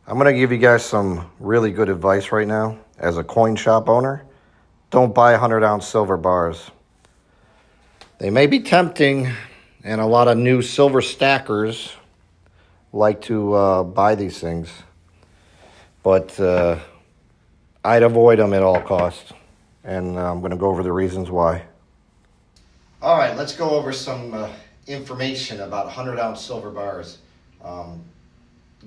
I'm going to give you guys some really good advice right now. As a coin shop owner, don't buy 100-ounce silver bars. They may be tempting, and a lot of new silver stackers like to buy these things. But I'd avoid them at all costs. And I'm going to go over the reasons why. All right, let's go over some information about 100-ounce silver bars.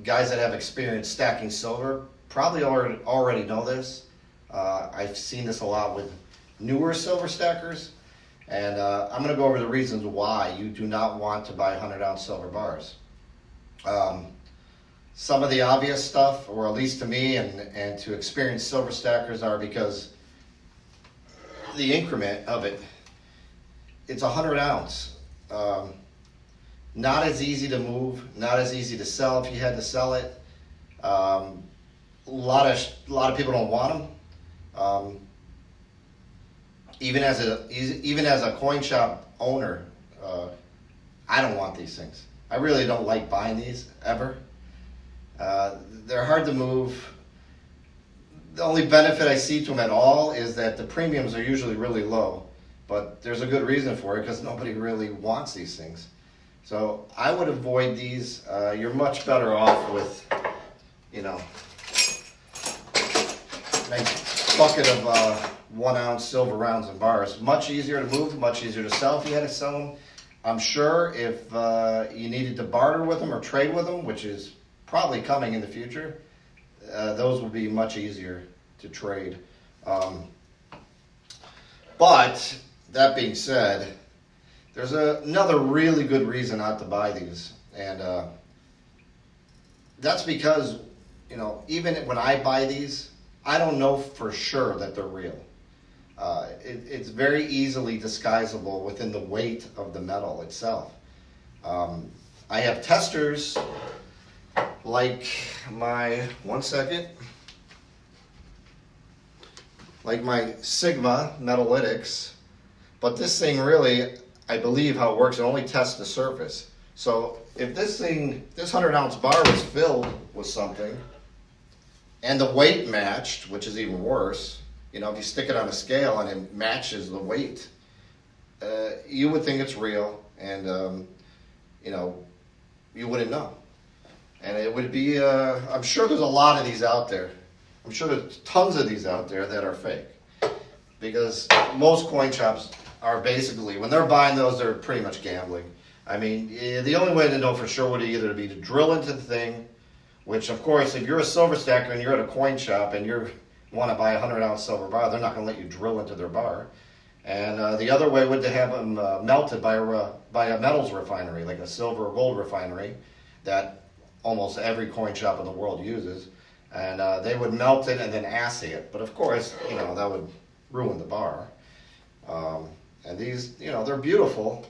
Guys that have experience stacking silver probably already know this. I've seen this a lot with newer silver stackers, and I'm going to go over the reasons why you do not want to buy 100-ounce silver bars. Some of the obvious stuff, or at least to me and to experienced silver stackers, are because the increment of it, it's 100 ounce. Not as easy to move, not as easy to sell if you had to sell it. A lot of people don't want them. Even as a coin shop owner, I don't want these things. I really don't like buying these ever. They're hard to move. The only benefit I see to them at all is that the premiums are usually really low, but there's a good reason for it because nobody really wants these things. So I would avoid these. You're much better off with, nice bucket of 1 ounce silver rounds and bars. Much easier to move, much easier to sell if you had to sell them. I'm sure if you needed to barter with them or trade with them, which is probably coming in the future, those will be much easier to trade. But that being said, there's another really good reason not to buy these, and that's because, even when I buy these, I don't know for sure that they're real. It's very easily disguisable within the weight of the metal itself. I have testers like my Sigma Metalytics, but this thing really, I believe how it works, it only tests the surface. So if this 100-ounce bar was filled with something and the weight matched, which is even worse, if you stick it on a scale and it matches the weight, you would think it's real, and you wouldn't know. And it would be, I'm sure there's a lot of these out there. I'm sure there's tons of these out there that are fake, because most coin shops are basically, when they're buying those, they're pretty much gambling. I mean, the only way to know for sure would either be to drill into the thing, which of course, if you're a silver stacker and you're at a coin shop and you want to buy a 100-ounce silver bar, they're not going to let you drill into their bar. And the other way would to have them melted by a metals refinery, like a silver or gold refinery, that almost every coin shop in the world uses. And they would melt it and then assay it. But of course, that would ruin the bar. And these, they're beautiful,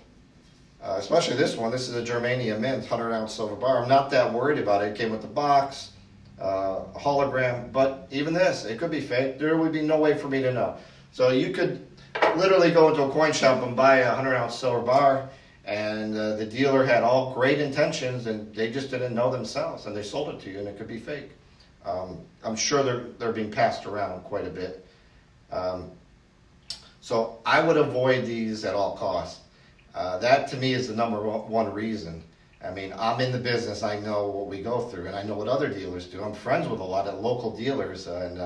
especially this one. This is a germanium mint 100-ounce silver bar. I'm not that worried about it. It came with the box, a hologram, but even this, it could be fake. There would be no way for me to know. So you could literally go into a coin shop and buy a 100-ounce silver bar, and the dealer had all great intentions, and they just didn't know themselves, and they sold it to you, and it could be fake. I'm sure they're being passed around quite a bit. So I would avoid these at all costs. That to me is the number one reason. I mean, I'm in the business, I know what we go through, and I know what other dealers do. I'm friends with a lot of local dealers, and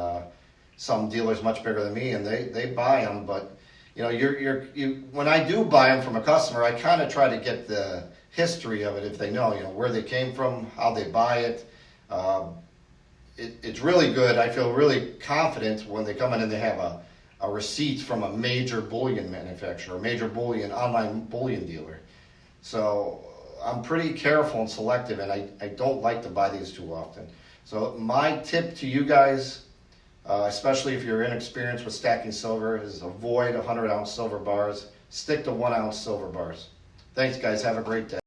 some dealers much bigger than me, and they buy them. But when I do buy them from a customer, I kind of try to get the history of it, if they know, where they came from, how they buy it. It's really good. I feel really confident when they come in and they have a receipt from a major bullion manufacturer, a major online bullion dealer. So I'm pretty careful and selective, and I don't like to buy these too often. So my tip to you guys, especially if you're inexperienced with stacking silver, is avoid 100-ounce silver bars. Stick to 1 ounce silver bars. Thanks, guys. Have a great day.